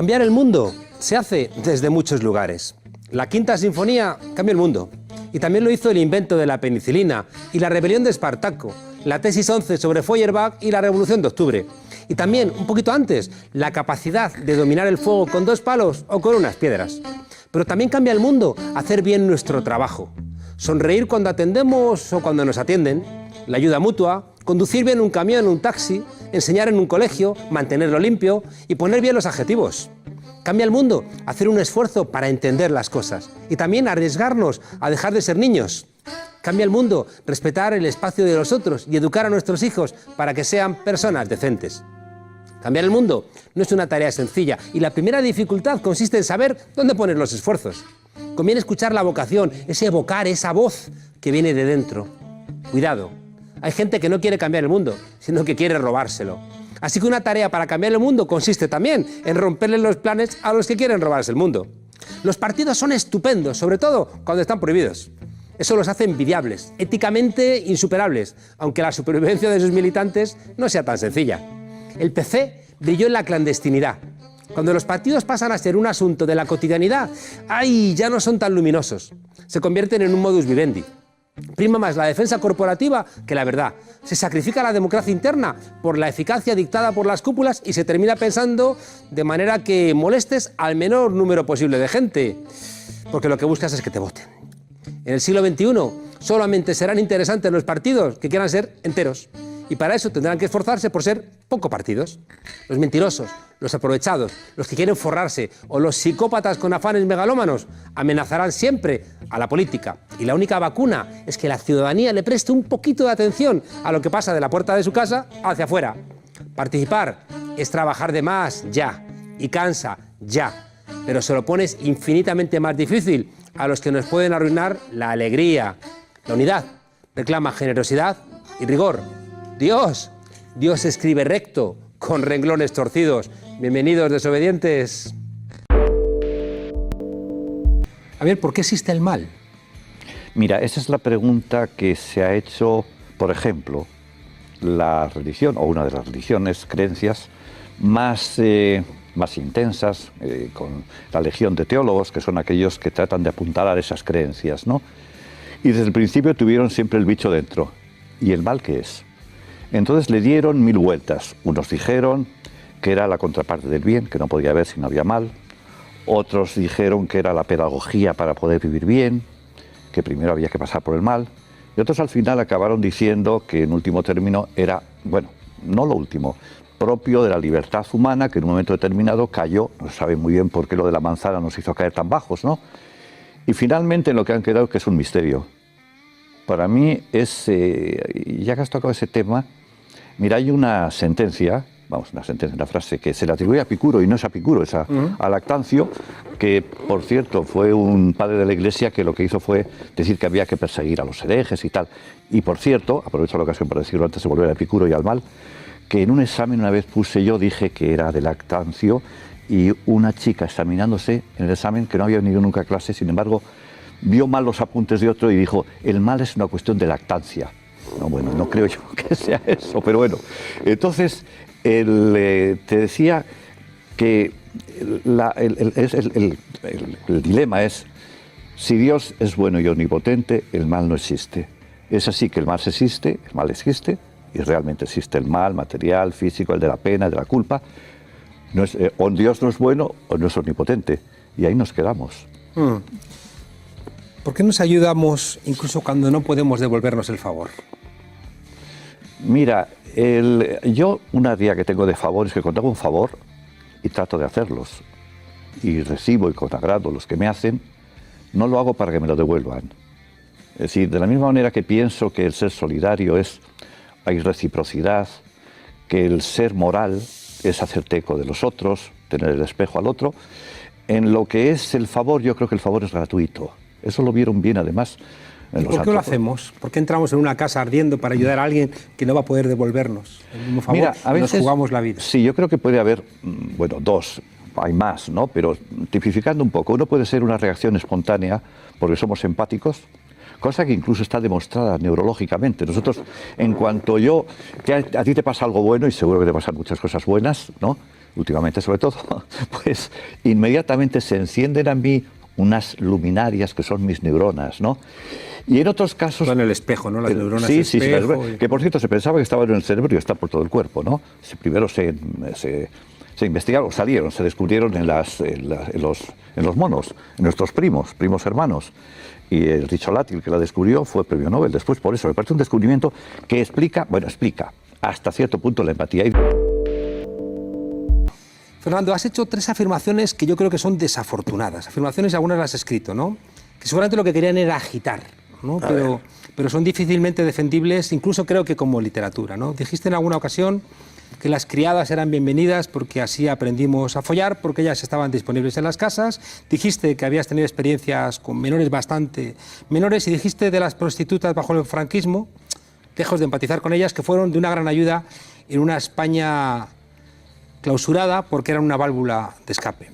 Cambiar el mundo se hace desde muchos lugares. La Quinta Sinfonía cambió el mundo. Y también lo hizo el invento de la penicilina y la rebelión de Espartaco, la tesis 11 sobre Feuerbach y la Revolución de Octubre. Y también, un poquito antes, la capacidad de dominar el fuego con 2 palos o con unas piedras. Pero también cambia el mundo hacer bien nuestro trabajo. Sonreír cuando atendemos o cuando nos atienden, la ayuda mutua, conducir bien un camión o un taxi, enseñar en un colegio, mantenerlo limpio y poner bien los adjetivos. Cambia el mundo hacer un esfuerzo para entender las cosas y también arriesgarnos a dejar de ser niños. Cambia el mundo respetar el espacio de los otros y educar a nuestros hijos para que sean personas decentes. Cambiar el mundo no es una tarea sencilla y la primera dificultad consiste en saber dónde poner los esfuerzos. Conviene escuchar la vocación, ese evocar, esa voz que viene de dentro. Cuidado, hay gente que no quiere cambiar el mundo, sino que quiere robárselo. Así que una tarea para cambiar el mundo consiste también en romperle los planes a los que quieren robarse el mundo. Los partidos son estupendos, sobre todo cuando están prohibidos. Eso los hace envidiables, éticamente insuperables, aunque la supervivencia de sus militantes no sea tan sencilla. El PC brilló en la clandestinidad. Cuando los partidos pasan a ser un asunto de la cotidianidad, ¡ay!, ya no son tan luminosos. Se convierten en un modus vivendi. Prima más la defensa corporativa que la verdad. Se sacrifica la democracia interna por la eficacia dictada por las cúpulas y se termina pensando de manera que molestes al menor número posible de gente, porque lo que buscas es que te voten. En el siglo XXI solamente serán interesantes los partidos que quieran ser enteros y para eso tendrán que esforzarse por ser poco partidos. Los mentirosos, los aprovechados, los que quieren forrarse o los psicópatas con afanes megalómanos amenazarán siempre a la política. Y la única vacuna es que la ciudadanía le preste un poquito de atención a lo que pasa de la puerta de su casa hacia afuera. Participar es trabajar de más, ya, y cansa, ya, pero se lo pones infinitamente más difícil a los que nos pueden arruinar la alegría. La unidad reclama generosidad y rigor. Dios escribe recto, con renglones torcidos. Bienvenidos, desobedientes. A ver, ¿por qué existe el mal? Mira, esa es la pregunta que se ha hecho, por ejemplo, la religión, o una de las religiones, creencias, más intensas, con la legión de teólogos, que son aquellos que tratan de apuntalar esas creencias, ¿no? Y desde el principio tuvieron siempre el bicho dentro. ¿Y el mal qué es? Entonces le dieron 1000 vueltas. Unos dijeron que era la contraparte del bien, que no podía haber si no había mal. Otros dijeron que era la pedagogía para poder vivir bien, que primero había que pasar por el mal. Y otros al final acabaron diciendo que en último término era, bueno, no lo último, propio de la libertad humana, que en un momento determinado cayó, no se sabe muy bien por qué lo de la manzana nos hizo caer tan bajos, ¿no? Y finalmente en lo que han quedado, que es un misterio. Para mí es, ya que has tocado ese tema, mira, hay una sentencia, una frase que se le atribuye a Epicuro y no es a Epicuro, es a Lactancio, que por cierto fue un padre de la Iglesia que lo que hizo fue decir que había que perseguir a los herejes y tal. Y por cierto, aprovecho la ocasión para decirlo antes de volver a Epicuro y al mal, que en un examen una vez dije que era de Lactancio y una chica examinándose en el examen que no había venido nunca a clase, sin embargo, vio mal los apuntes de otro y dijo, el mal es una cuestión de lactancia. No, bueno, no creo yo que sea eso, pero bueno. Entonces, te decía que el dilema es, si Dios es bueno y omnipotente, el mal no existe. Es así que el mal existe, y realmente existe el mal material, físico, el de la pena, el de la culpa. No es, o Dios no es bueno o no es omnipotente, y ahí nos quedamos. ¿Por qué nos ayudamos incluso cuando no podemos devolvernos el favor? Mira, yo una idea que tengo de favor es que cuando hago un favor y trato de hacerlos y recibo y con agrado los que me hacen, no lo hago para que me lo devuelvan. Es decir, de la misma manera que pienso que el ser solidario hay reciprocidad, que el ser moral es hacerte eco de los otros, tener el espejo al otro, en lo que es el favor, yo creo que el favor es gratuito. Eso lo vieron bien además. ¿Y por qué lo hacemos? ¿Por qué entramos en una casa ardiendo para ayudar a alguien que no va a poder devolvernos el mismo favor? Mira, a veces nos jugamos la vida. Sí, yo creo que puede haber, bueno, dos, hay más, ¿no? Pero tipificando un poco, uno puede ser una reacción espontánea porque somos empáticos, cosa que incluso está demostrada neurológicamente. Nosotros, en cuanto que a ti te pasa algo bueno, y seguro que te pasan muchas cosas buenas, ¿no? últimamente sobre todo, pues inmediatamente se encienden a mí unas luminarias que son mis neuronas, ¿no? Y en otros casos... En el espejo, ¿no? Las neuronas sí, espejo. Que por cierto se pensaba que estaban en el cerebro y está por todo el cuerpo, ¿no? Primero se investigaron, salieron, se descubrieron en los monos, en nuestros primos hermanos. Y el Ricciolati, el que la descubrió, fue premio Nobel. Después, por eso, me parece un descubrimiento que explica hasta cierto punto la empatía. Fernando, has hecho 3 afirmaciones que yo creo que son desafortunadas. Afirmaciones, algunas las has escrito, ¿no? Que seguramente lo que querían era agitar, ¿no? Pero son difícilmente defendibles, incluso creo que como literatura, ¿no? Dijiste en alguna ocasión que las criadas eran bienvenidas porque así aprendimos a follar, porque ellas estaban disponibles en las casas. Dijiste que habías tenido experiencias con menores bastante menores y dijiste de las prostitutas bajo el franquismo, lejos de empatizar con ellas, que fueron de una gran ayuda en una España clausurada porque eran una válvula de escape.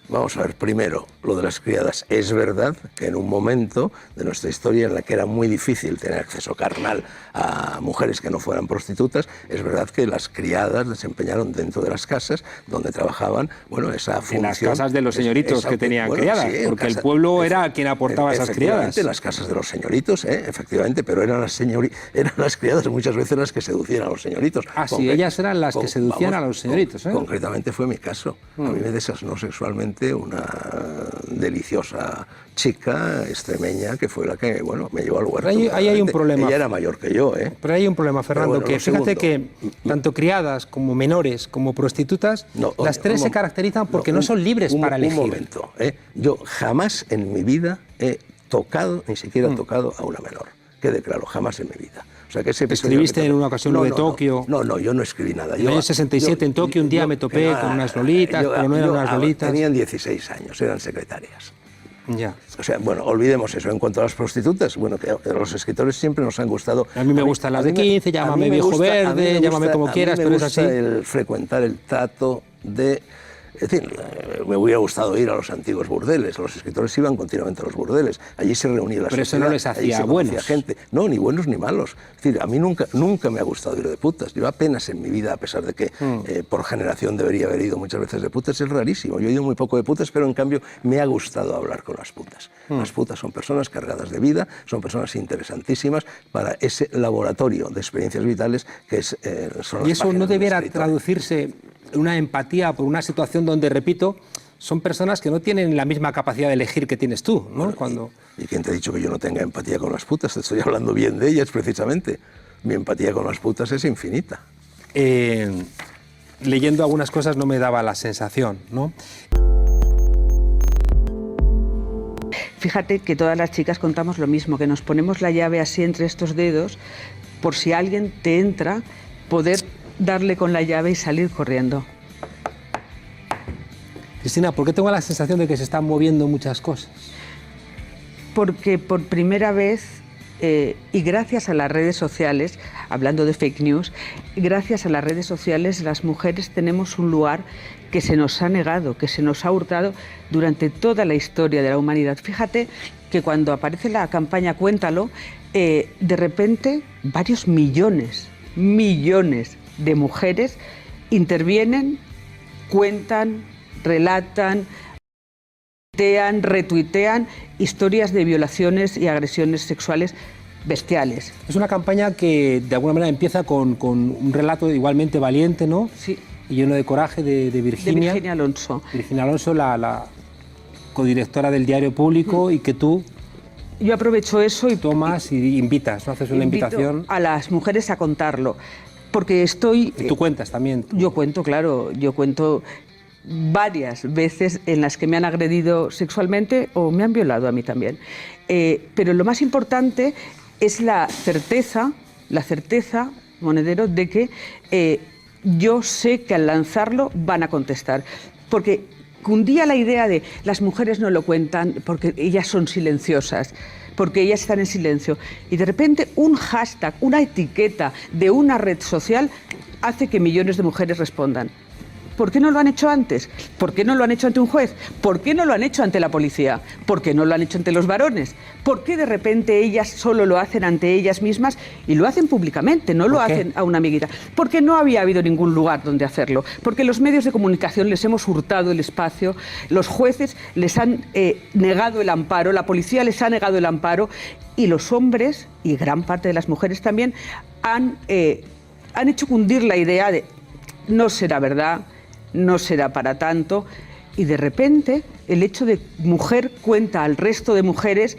Vamos a ver, primero, lo de las criadas. Es verdad que en un momento de nuestra historia en la que era muy difícil tener acceso carnal a mujeres que no fueran prostitutas, es verdad que las criadas desempeñaron dentro de las casas donde trabajaban, bueno, esa función... En las casas de los señoritos que tenían criadas, sí, porque el pueblo era quien aportaba esas criadas. En las casas de los señoritos, efectivamente, pero eran las criadas muchas veces las que seducían a los señoritos. Ah, sí, ellas eran las que seducían a los señoritos. Concretamente fue mi caso. A mí me desasnó sexualmente una deliciosa chica extremeña que fue la que, bueno, me llevó al huerto. Ahí hay un problema. Ella era mayor que yo, ¿eh? Pero hay un problema, Fernando, bueno, que fíjate que tanto criadas como menores como prostitutas, las 3 se caracterizan porque no son libres para elegir. Un momento, yo jamás en mi vida he tocado, ni siquiera tocado a una menor. Quede claro, jamás en mi vida. O sea, que escribiste en una ocasión lo de Tokio. No, yo no escribí nada. En el año 67 en Tokio un día me topé con unas lolitas, pero no eran unas lolitas. Tenían 16 años, eran secretarias. Ya. O sea, bueno, olvidemos eso. En cuanto a las prostitutas, bueno, que los escritores siempre nos han gustado. A mí me gustan las de 15, llámame viejo verde, llámame como quieras, pero es así. A mí me gusta el frecuentar el trato de... Es decir, me hubiera gustado ir a los antiguos burdeles. Los escritores iban continuamente a los burdeles. Allí se reunía la sociedad. Pero eso no les hacía buenos. Gente. No, ni buenos ni malos. Es decir, a mí nunca me ha gustado ir de putas. Yo apenas en mi vida, a pesar de que por generación debería haber ido muchas veces de putas, es rarísimo. Yo he ido muy poco de putas, pero en cambio me ha gustado hablar con las putas. Las putas son personas cargadas de vida, son personas interesantísimas para ese laboratorio de experiencias vitales que es, son las. Y eso no debiera traducirse una empatía por una situación donde, repito, son personas que no tienen la misma capacidad de elegir que tienes tú, ¿no? Bueno, ¿Y quién te ha dicho que yo no tenga empatía con las putas? Te estoy hablando bien de ellas, precisamente. Mi empatía con las putas es infinita. Leyendo algunas cosas no me daba la sensación, ¿no? Fíjate que todas las chicas contamos lo mismo, que nos ponemos la llave así entre estos dedos, por si alguien te entra, poder darle con la llave y salir corriendo. Cristina, ¿por qué tengo la sensación de que se están moviendo muchas cosas? Porque por primera vez, y gracias a las redes sociales, hablando de fake news, gracias a las redes sociales las mujeres tenemos un lugar que se nos ha negado, que se nos ha hurtado durante toda la historia de la humanidad. Fíjate que cuando aparece la campaña Cuéntalo, de repente varios millones de mujeres intervienen, cuentan, relatan, retuitean historias de violaciones y agresiones sexuales bestiales. Es una campaña que de alguna manera empieza con un relato igualmente valiente, ¿no? Sí. Y lleno de coraje de Virginia. De Virginia Alonso. Virginia Alonso, la codirectora del Diario Público, y que tú... Yo aprovecho eso y... Tomas y invitas, ¿no? Haces una invitación a las mujeres a contarlo. Porque estoy... ¿Y tú cuentas también? Yo cuento, claro. Yo cuento varias veces en las que me han agredido sexualmente o me han violado a mí también. Pero lo más importante es la certeza, Monedero, de que yo sé que al lanzarlo van a contestar. Porque cundía la idea de las mujeres no lo cuentan porque ellas son silenciosas, porque ellas están en silencio. Y de repente un hashtag, una etiqueta de una red social hace que millones de mujeres respondan. ¿por qué no lo han hecho antes? ¿Por qué no lo han hecho ante un juez? ¿Por qué no lo han hecho ante la policía? ¿Por qué no lo han hecho ante los varones? ¿Por qué de repente ellas solo lo hacen ante ellas mismas y lo hacen públicamente, no lo hacen a una amiguita? Porque no había habido ningún lugar donde hacerlo, porque los medios de comunicación les hemos hurtado el espacio, los jueces les han negado el amparo, la policía les ha negado el amparo y los hombres, y gran parte de las mujeres también, han hecho cundir la idea de no será verdad, no será para tanto, y de repente el hecho de mujer cuenta al resto de mujeres,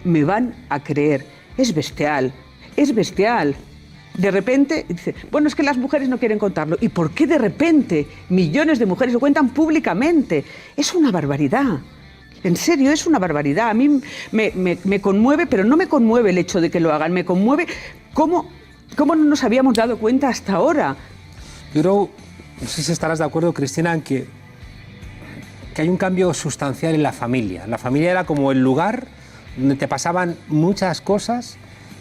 me van a creer. Es bestial, es bestial. De repente, dice, bueno, es que las mujeres no quieren contarlo. ¿Y por qué de repente millones de mujeres lo cuentan públicamente? Es una barbaridad. En serio, es una barbaridad. A mí me conmueve, pero no me conmueve el hecho de que lo hagan. Me conmueve cómo no nos habíamos dado cuenta hasta ahora. Yo creo, no sé si estarás de acuerdo, Cristina, en que hay un cambio sustancial en la familia. La familia era como el lugar donde te pasaban muchas cosas,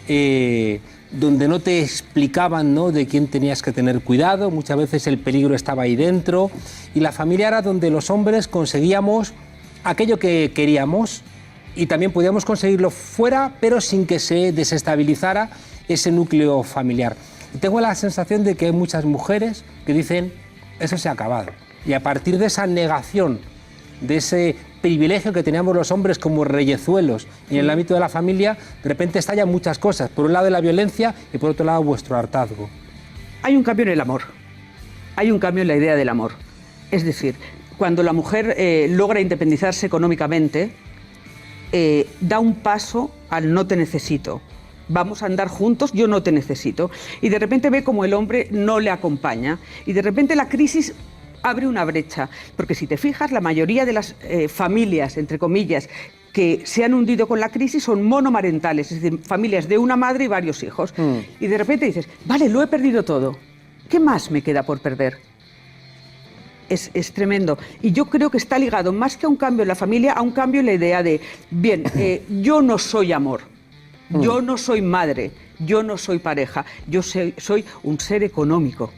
donde no te explicaban, ¿no?, de quién tenías que tener cuidado. Muchas veces el peligro estaba ahí dentro. Y la familia era donde los hombres conseguíamos aquello que queríamos y también podíamos conseguirlo fuera, pero sin que se desestabilizara ese núcleo familiar. Y tengo la sensación de que hay muchas mujeres que dicen, eso se ha acabado. Y a partir de esa negación, de ese privilegio que teníamos los hombres como reyezuelos y en el ámbito de la familia, de repente estallan muchas cosas. Por un lado la violencia y por otro lado vuestro hartazgo. Hay un cambio en el amor. Hay un cambio en la idea del amor. Es decir, cuando la mujer logra independizarse económicamente, da un paso al no te necesito. Vamos a andar juntos, yo no te necesito. Y de repente ve como el hombre no le acompaña. Y de repente la crisis abre una brecha. Porque si te fijas, la mayoría de las familias, entre comillas, que se han hundido con la crisis son monomarentales, es decir, familias de una madre y varios hijos. Y de repente dices, vale, lo he perdido todo. ¿Qué más me queda por perder? Es tremendo. Y yo creo que está ligado más que a un cambio en la familia, a un cambio en la idea de, bien, yo no soy amor. Yo no soy madre, yo no soy pareja, yo soy un ser económico.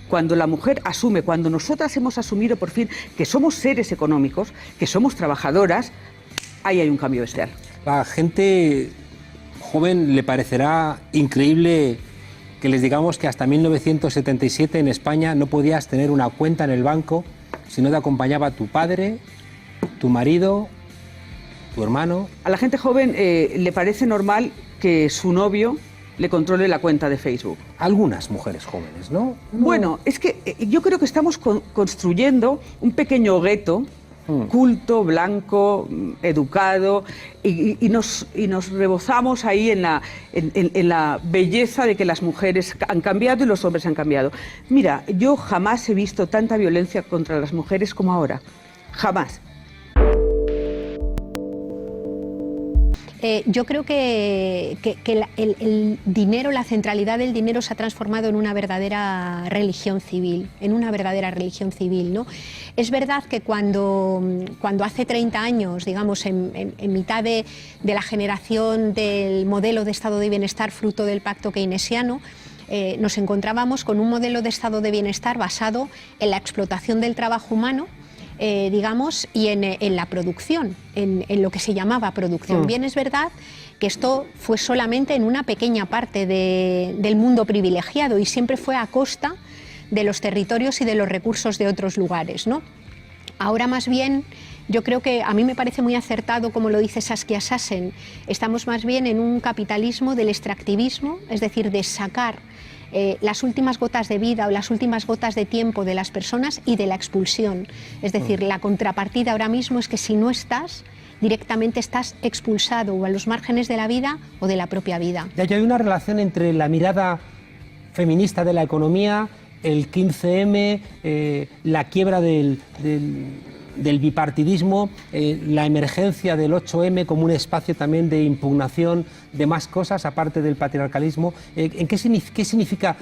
Cuando la mujer asume, cuando nosotras hemos asumido por fin que somos seres económicos, que somos trabajadoras, ahí hay un cambio bestial. A la gente joven le parecerá increíble que les digamos que hasta 1977 en España no podías tener una cuenta en el banco si no te acompañaba tu padre, tu marido, tu hermano. A la gente joven le parece normal que su novio le controle la cuenta de Facebook. Algunas mujeres jóvenes, ¿no? Bueno, es que yo creo que estamos construyendo un pequeño gueto culto, blanco, educado, y nos rebozamos ahí en la belleza de que las mujeres han cambiado y los hombres han cambiado. Mira, yo jamás he visto tanta violencia contra las mujeres como ahora. Jamás. Yo creo que el dinero, la centralidad del dinero se ha transformado en una verdadera religión civil, ¿no? Es verdad que cuando hace 30 años, digamos, en mitad de la generación del modelo de estado de bienestar fruto del pacto keynesiano, nos encontrábamos con un modelo de estado de bienestar basado en la explotación del trabajo humano, digamos, y en la producción, en lo que se llamaba producción. Bien, es verdad que esto fue solamente en una pequeña parte del mundo privilegiado y siempre fue a costa de los territorios y de los recursos de otros lugares, ¿no? Ahora más bien, yo creo que a mí me parece muy acertado, como lo dice Saskia Sassen, estamos más bien en un capitalismo del extractivismo, es decir, de sacar las últimas gotas de vida o las últimas gotas de tiempo de las personas y de la expulsión. Es decir, la contrapartida ahora mismo es que si no estás, directamente estás expulsado o a los márgenes de la vida o de la propia vida. Ya hay una relación entre la mirada feminista de la economía, el 15M, la quiebra del bipartidismo, la emergencia del 8M como un espacio también de impugnación de más cosas aparte del patriarcalismo. ¿Qué significa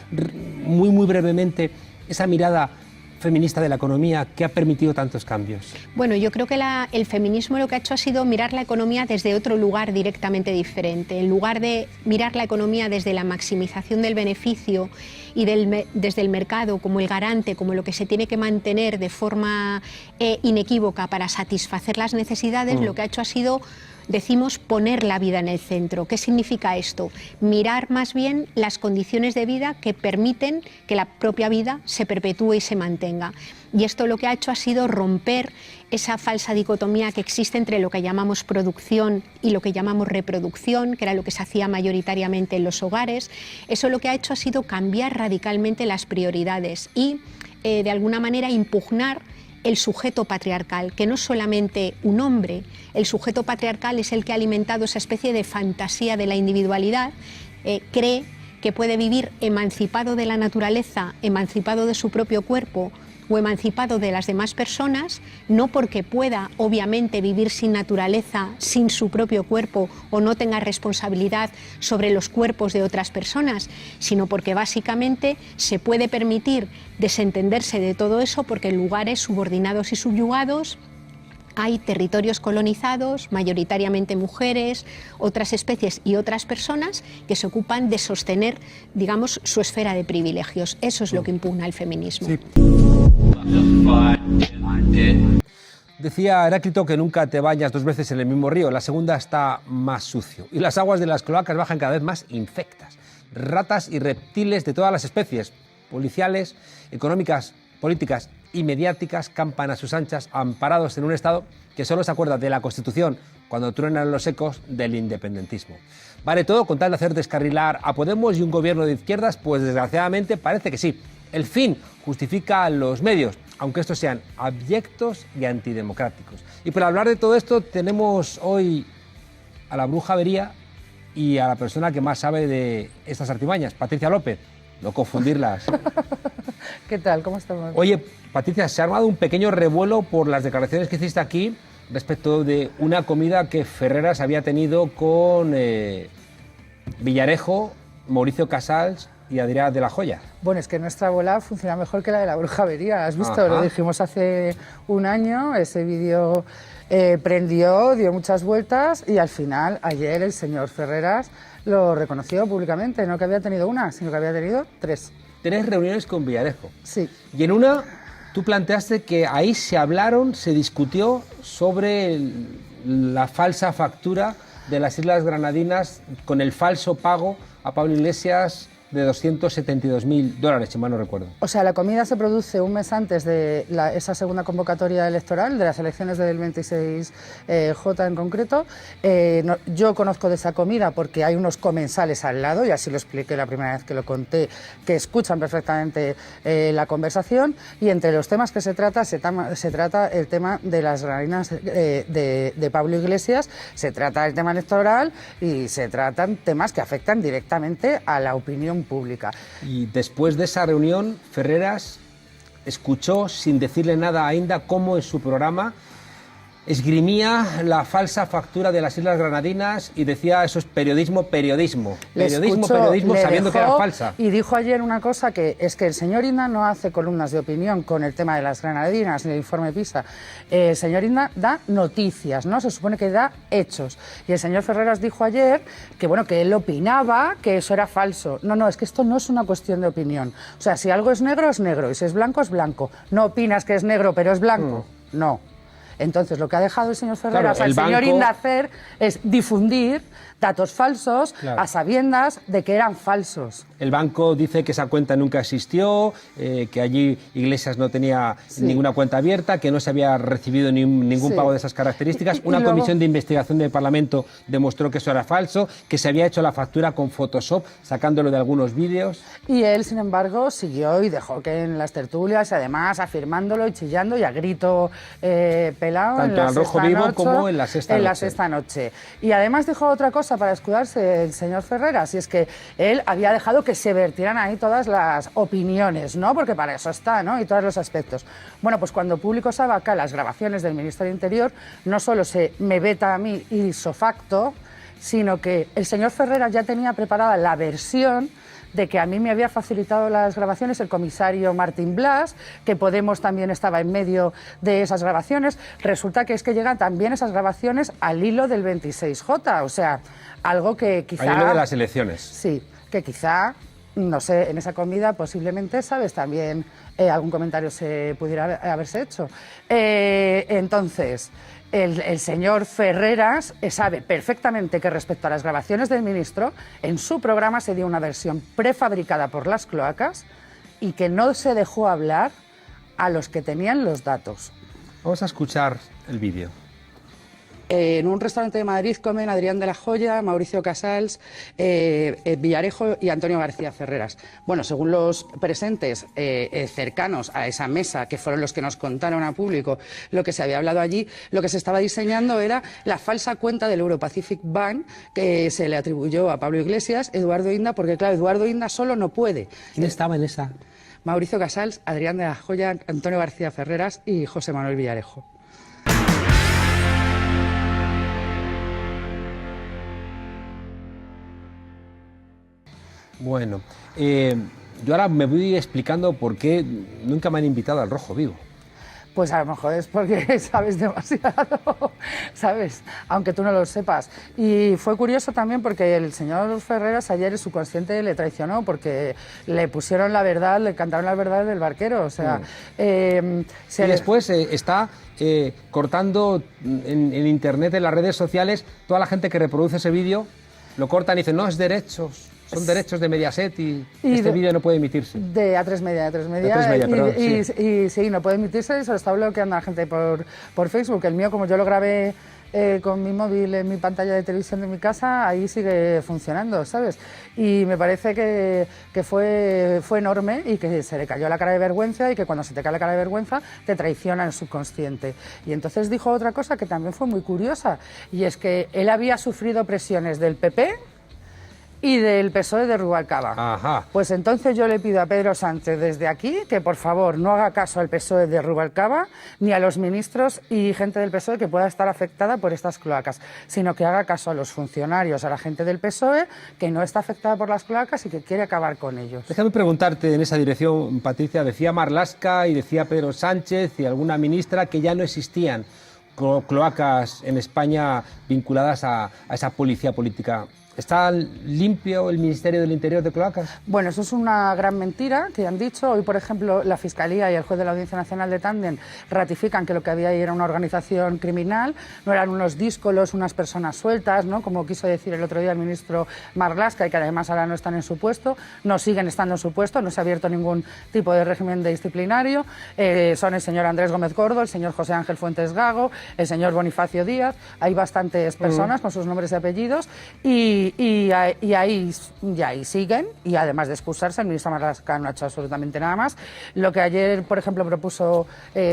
muy brevemente esa mirada feminista de la economía que ha permitido tantos cambios? Bueno, yo creo que el feminismo lo que ha hecho ha sido mirar la economía desde otro lugar directamente diferente. En lugar de mirar la economía desde la maximización del beneficio y desde el mercado como el garante, como lo que se tiene que mantener de forma inequívoca para satisfacer las necesidades, lo que ha hecho ha sido, decimos, poner la vida en el centro. ¿Qué significa esto? Mirar más bien las condiciones de vida que permiten que la propia vida se perpetúe y se mantenga. Y esto lo que ha hecho ha sido romper esa falsa dicotomía que existe entre lo que llamamos producción y lo que llamamos reproducción, que era lo que se hacía mayoritariamente en los hogares. Eso lo que ha hecho ha sido cambiar radicalmente las prioridades y, de alguna manera, impugnar el sujeto patriarcal, que no es solamente un hombre. El sujeto patriarcal es el que ha alimentado esa especie de fantasía de la individualidad, cree que puede vivir emancipado de la naturaleza, emancipado de su propio cuerpo o emancipado de las demás personas, no porque pueda, obviamente, vivir sin naturaleza, sin su propio cuerpo o no tenga responsabilidad sobre los cuerpos de otras personas, sino porque básicamente se puede permitir desentenderse de todo eso porque en lugares subordinados y subyugados hay territorios colonizados, mayoritariamente mujeres, otras especies y otras personas que se ocupan de sostener, digamos, su esfera de privilegios. Eso es lo que impugna el feminismo. Sí. Decía Heráclito que nunca te bañas 2 veces en el mismo río, la segunda está más sucio y las aguas de las cloacas bajan cada vez más infectas. Ratas y reptiles de todas las especies, policiales, económicas, políticas y mediáticas, campan a sus anchas, amparados en un Estado que solo se acuerda de la Constitución cuando truenan los ecos del independentismo. ¿Vale todo con tal de hacer descarrilar a Podemos y un gobierno de izquierdas? Pues desgraciadamente parece que sí. El fin justifica los medios, aunque estos sean abyectos y antidemocráticos. Y para hablar de todo esto tenemos hoy a la bruja Avería y a la persona que más sabe de estas artimañas, Patricia López. No confundirlas. ¿Qué tal? ¿Cómo estamos? Oye, Patricia, se ha armado un pequeño revuelo por las declaraciones que hiciste aquí respecto de una comida que Ferreras había tenido con Villarejo, Mauricio Casals y Adrià de la Hoya. Bueno, es que nuestra bola funciona mejor que la de la bruja Avería. ¿Has visto? Ajá. Lo dijimos hace un año, ese vídeo prendió, dio muchas vueltas y al final, ayer, el señor Ferreras lo reconoció públicamente, no que había tenido una, sino que había tenido 3. 3 reuniones con Villarejo. Sí. Y en una, tú planteaste que ahí se discutió sobre la falsa factura de las Islas Granadinas con el falso pago a Pablo Iglesias de $272.000, si mal no recuerdo. O sea, la comida se produce un mes antes de esa segunda convocatoria electoral, de las elecciones del 26J en concreto. Yo conozco de esa comida porque hay unos comensales al lado, y así lo expliqué la primera vez que lo conté, que escuchan perfectamente la conversación, y entre los temas que se trata el tema de las granadinas de Pablo Iglesias, se trata el tema electoral y se tratan temas que afectan directamente a la opinión pública. Y después de esa reunión, Ferreras escuchó, sin decirle nada a Inda, cómo en su programa esgrimía la falsa factura de las Islas Granadinas y decía eso es periodismo, sabiendo que era falsa. Y dijo ayer una cosa, que es que el señor Inda no hace columnas de opinión con el tema de las Granadinas ni el informe PISA. El señor Inda da noticias, ¿no? Se supone que da hechos. Y el señor Ferreras dijo ayer que, bueno, que él opinaba que eso era falso. No, es que esto no es una cuestión de opinión. O sea, si algo es negro, y si es blanco, es blanco. No opinas que es negro, pero es blanco. No. Entonces, lo que ha dejado el señor Ferreras al señor Inda hacer es difundir datos falsos, a sabiendas de que eran falsos. El banco dice que esa cuenta nunca existió, que allí Iglesias no tenía ninguna cuenta abierta, que no se había recibido ningún pago de esas características. Una comisión de investigación del Parlamento demostró que eso era falso, que se había hecho la factura con Photoshop, sacándolo de algunos vídeos. Y él, sin embargo, siguió y dejó que en las tertulias, además, afirmándolo y chillando y a grito pelado. Tanto en el Rojo Vivo como en la Sexta Noche. Y además dijo otra cosa para escudarse el señor Ferreras, y es que él había dejado que se vertieran ahí todas las opiniones, ¿no? Porque para eso está, ¿no? Y todos los aspectos. Bueno, pues cuando Público saca las grabaciones del Ministerio del Interior, no solo se me veta a mí ipso facto, sino que el señor Ferreras ya tenía preparada la versión de que a mí me había facilitado las grabaciones el comisario Martín Blas, que Podemos también estaba en medio de esas grabaciones. Resulta que es que llegan también esas grabaciones al hilo del 26J, o sea, algo que quizá... Al hilo de las elecciones. Sí, que quizá, no sé, en esa comida posiblemente, ¿sabes? También algún comentario se pudiera haberse hecho. Entonces, el señor Ferreras sabe perfectamente que respecto a las grabaciones del ministro, en su programa se dio una versión prefabricada por las cloacas y que no se dejó hablar a los que tenían los datos. Vamos a escuchar el vídeo. En un restaurante de Madrid comen Adrián de la Joya, Mauricio Casals, Villarejo y Antonio García Ferreras. Bueno, según los presentes cercanos a esa mesa, que fueron los que nos contaron a público lo que se había hablado allí, lo que se estaba diseñando era la falsa cuenta del Europacific Bank que se le atribuyó a Pablo Iglesias, Eduardo Inda, porque claro, Eduardo Inda solo no puede. ¿Quién estaba en esa? Mauricio Casals, Adrián de la Joya, Antonio García Ferreras y José Manuel Villarejo. Bueno, yo ahora me voy explicando por qué nunca me han invitado al Rojo Vivo. Pues a lo mejor es porque sabes demasiado, ¿sabes? Aunque tú no lo sepas. Y fue curioso también porque el señor Ferreras ayer, el subconsciente, le traicionó porque le pusieron la verdad, le cantaron la verdad del barquero. O sea, y después está cortando en internet, en las redes sociales, toda la gente que reproduce ese vídeo, lo cortan y dicen, no, es derechos. Son derechos de Mediaset y este vídeo no puede emitirse. De A3 Media, De A3 Media, perdón, y sí, no puede emitirse, se lo está bloqueando a la gente por Facebook. El mío, como yo lo grabé con mi móvil en mi pantalla de televisión de mi casa, ahí sigue funcionando, ¿sabes? Y me parece que fue enorme y que se le cayó la cara de vergüenza y que cuando se te cae la cara de vergüenza te traiciona el subconsciente. Y entonces dijo otra cosa que también fue muy curiosa, y es que él había sufrido presiones del PP y del PSOE de Rubalcaba. Ajá. Pues entonces yo le pido a Pedro Sánchez desde aquí que por favor no haga caso al PSOE de Rubalcaba ni a los ministros y gente del PSOE que pueda estar afectada por estas cloacas, sino que haga caso a los funcionarios, a la gente del PSOE que no está afectada por las cloacas y que quiere acabar con ellos. Déjame preguntarte en esa dirección, Patricia, decía Marlaska y decía Pedro Sánchez y alguna ministra que ya no existían cloacas en España vinculadas a esa policía política. ¿Está limpio el Ministerio del Interior de cloacas? Bueno, eso es una gran mentira que han dicho. Hoy, por ejemplo, la Fiscalía y el juez de la Audiencia Nacional de Tandem ratifican que lo que había ahí era una organización criminal, no eran unos díscolos, unas personas sueltas, ¿no? Como quiso decir el otro día el ministro Marlaska, y que además ahora no están en su puesto, no siguen estando en su puesto, no se ha abierto ningún tipo de régimen disciplinario. Son el señor Andrés Gómez Gordo, el señor José Ángel Fuentes Gago, el señor Bonifacio Díaz. Hay bastantes personas con sus nombres y apellidos y ahí siguen, y además de excusarse, el ministro Marlaska no ha hecho absolutamente nada más. Lo que ayer, por ejemplo, propuso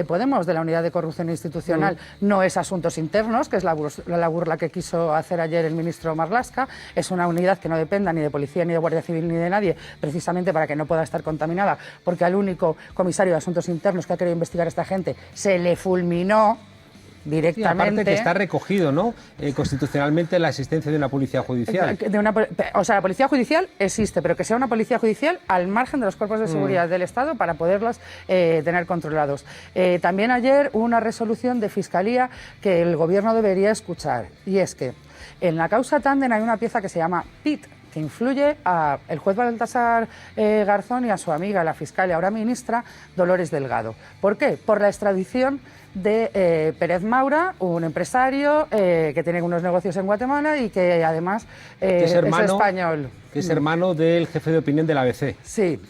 Podemos de la Unidad de Corrupción Institucional no es asuntos internos, que es la burla que quiso hacer ayer el ministro Marlaska, es una unidad que no dependa ni de policía, ni de Guardia Civil, ni de nadie, precisamente para que no pueda estar contaminada, porque al único comisario de asuntos internos que ha querido investigar a esta gente se le fulminó directamente. Sí, aparte que está recogido, ¿no? Constitucionalmente la existencia de una policía judicial. O sea, la policía judicial existe, pero que sea una policía judicial al margen de los cuerpos de seguridad del Estado para poderlos tener controlados. También ayer hubo una resolución de Fiscalía que el Gobierno debería escuchar, y es que en la causa Tandem hay una pieza que se llama PIT, que influye al juez Baltasar Garzón y a su amiga, la fiscal y ahora ministra, Dolores Delgado. ¿Por qué? Por la extradición de Pérez Maura, un empresario que tiene unos negocios en Guatemala y que además es español. Que es hermano del jefe de opinión del ABC. Sí.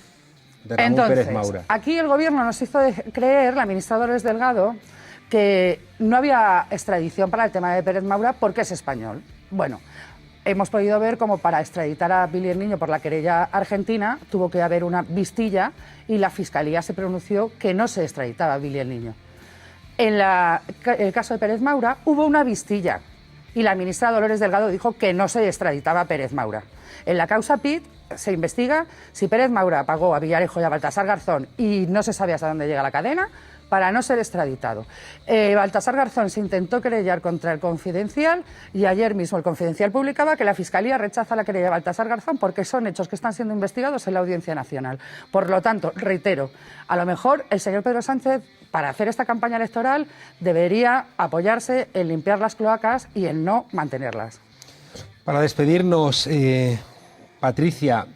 De Ramón Entonces, Pérez Maura. Aquí el Gobierno nos hizo creer, la ministra Dolores Delgado, que no había extradición para el tema de Pérez Maura porque es español. Bueno, hemos podido ver cómo para extraditar a Billy el Niño por la querella argentina tuvo que haber una vistilla y la Fiscalía se pronunció que no se extraditaba a Billy el Niño. En el caso de Pérez Maura hubo una vistilla y la ministra Dolores Delgado dijo que no se extraditaba a Pérez Maura. En la causa PIT se investiga si Pérez Maura pagó a Villarejo y a Baltasar Garzón y no se sabe hasta dónde llega la cadena, para no ser extraditado. Baltasar Garzón se intentó querellar contra el Confidencial y ayer mismo el Confidencial publicaba que la Fiscalía rechaza la querella de Baltasar Garzón porque son hechos que están siendo investigados en la Audiencia Nacional. Por lo tanto, reitero, a lo mejor el señor Pedro Sánchez, para hacer esta campaña electoral, debería apoyarse en limpiar las cloacas y en no mantenerlas. Para despedirnos, Patricia,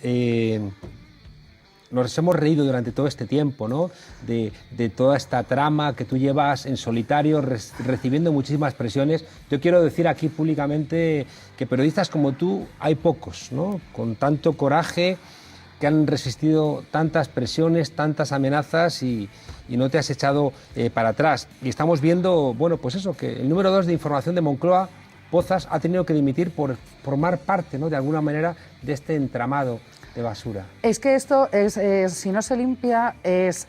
nos hemos reído durante todo este tiempo, ¿no? de toda esta trama que tú llevas en solitario, recibiendo muchísimas presiones. Yo quiero decir aquí públicamente que periodistas como tú hay pocos, ¿no? Con tanto coraje, que han resistido tantas presiones, tantas amenazas y no te has echado para atrás. Y estamos viendo, bueno, pues eso, que el número 2 de Información de Moncloa, Pozas, ha tenido que dimitir por formar parte, ¿no?, de alguna manera, de este entramado de basura. Es que esto, si no se limpia, es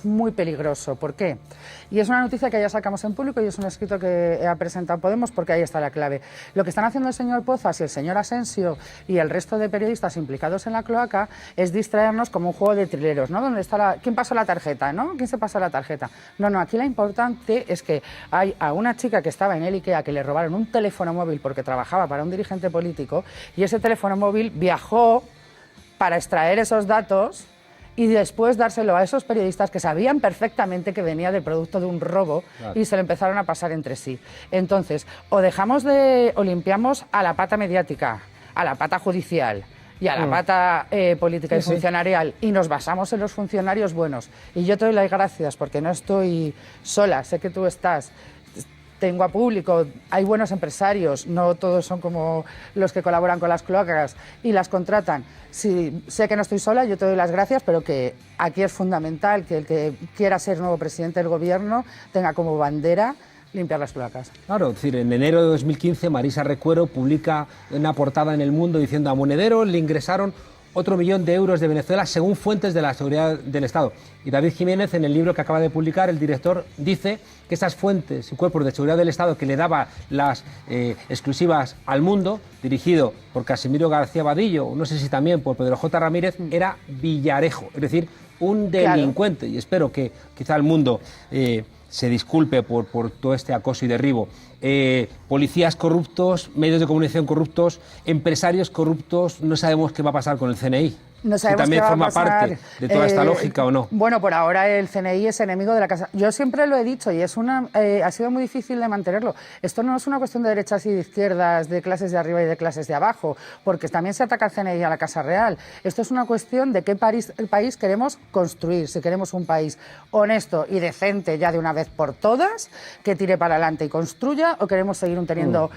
muy peligroso. ¿Por qué? Y es una noticia que ya sacamos en público y es un escrito que ha presentado Podemos porque ahí está la clave. Lo que están haciendo el señor Pozas y el señor Asensio y el resto de periodistas implicados en la cloaca es distraernos como un juego de trileros, ¿no? Donde está ¿quién pasó la tarjeta? ¿No? ¿Quién se pasó la tarjeta? No, aquí lo importante es que hay a una chica que estaba en el IKEA que le robaron un teléfono móvil porque trabajaba para un dirigente político y ese teléfono móvil viajó para extraer esos datos y después dárselo a esos periodistas que sabían perfectamente que venía del producto de un robo, claro, y se lo empezaron a pasar entre sí. Entonces, o limpiamos a la pata mediática, a la pata judicial y a la pata política y funcionarial, y nos basamos en los funcionarios buenos. Y yo te doy las gracias porque no estoy sola, sé que tú estás. Tengo a público, hay buenos empresarios, no todos son como los que colaboran con las cloacas y las contratan. Sí, sé que no estoy sola, yo te doy las gracias, pero que aquí es fundamental que el que quiera ser nuevo presidente del gobierno tenga como bandera limpiar las cloacas. Claro, es decir, en enero de 2015 Marisa Recuero publica una portada en El Mundo diciendo: a Monedero le ingresaron otro 1 millón de euros de Venezuela según fuentes de la seguridad del Estado. Y David Jiménez, en el libro que acaba de publicar, el director, dice que esas fuentes y cuerpos de seguridad del Estado que le daba las exclusivas al Mundo, dirigido por Casimiro García Vadillo, no sé si también por Pedro J. Ramírez, era Villarejo, es decir, un delincuente. Claro. Y espero que quizá el Mundo se disculpe por todo este acoso y derribo. Policías corruptos, medios de comunicación corruptos, empresarios corruptos, no sabemos qué va a pasar con el CNI. No sabemos si también qué va forma a pasar, parte de toda esta lógica o no. Bueno, por ahora el CNI es enemigo de la casa. Yo siempre lo he dicho y ha sido muy difícil de mantenerlo. Esto no es una cuestión de derechas y de izquierdas, de clases de arriba y de clases de abajo, porque también se ataca al CNI y a la Casa Real. Esto es una cuestión de qué país queremos construir. Si queremos un país honesto y decente ya de una vez por todas, que tire para adelante y construya, o queremos seguir teniendo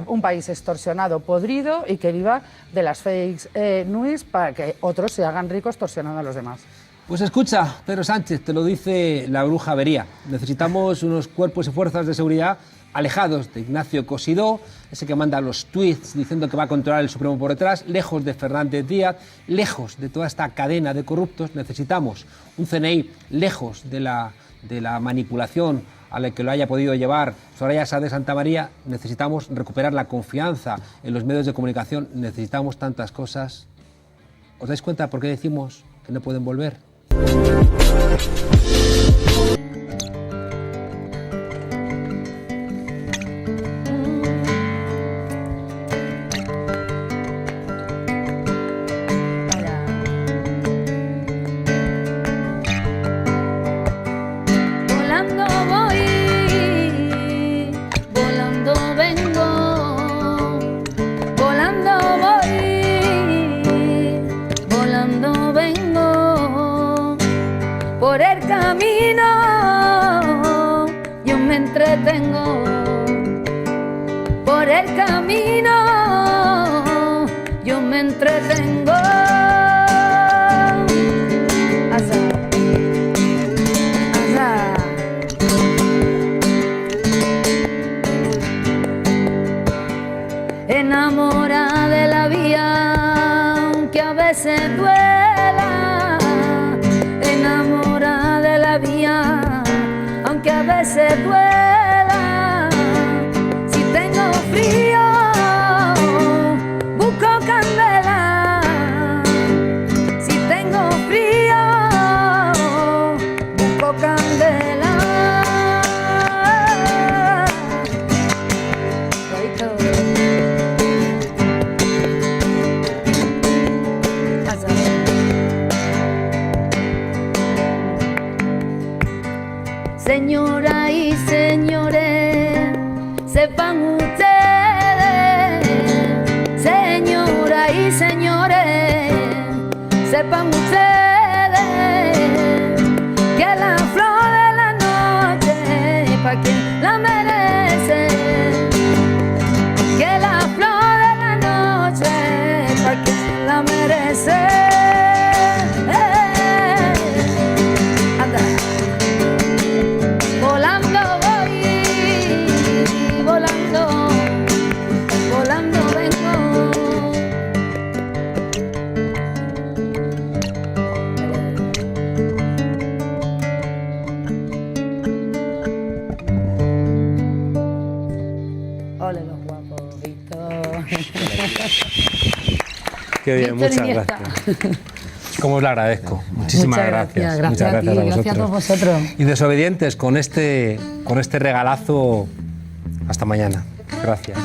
un país extorsionado, podrido y que viva de las fake news para que otros se hagan ricos torsionando a los demás. Pues escucha, Pedro Sánchez, te lo dice la bruja Bería. Necesitamos unos cuerpos y fuerzas de seguridad alejados de Ignacio Cosidó, ese que manda los tweets diciendo que va a controlar el Supremo por detrás, lejos de Fernández Díaz, lejos de toda esta cadena de corruptos. Necesitamos un CNI lejos de la manipulación a la que lo haya podido llevar Soraya Sáenz de Santamaría. Necesitamos recuperar la confianza en los medios de comunicación. Necesitamos tantas cosas. ¿Os dais cuenta por qué decimos que no pueden volver? Volando voy, volando vengo, volando voy, volando vengo. Por el camino yo me entretengo, por el camino yo me entretengo. Enamorada de la vida, aunque a veces duela. Enamorada de la vida, aunque a veces duela. Si tengo frío, busco candela. Si tengo frío, busco candela. ustedes, señoras y señores, sepan ustedes que la flor de la noche pa' quien la merece, que la flor de la noche pa' quien la merece. Anda. Volando voy, volando, volando vengo. Ole los guapos, Víctor. Qué bien, Víctor muchas Iniesta. gracias. Cómo os lo agradezco. Muchísimas gracias. Gracias Muchas a ti, gracias gracias a todos vosotros. Y desobedientes con este regalazo. Hasta mañana. Gracias.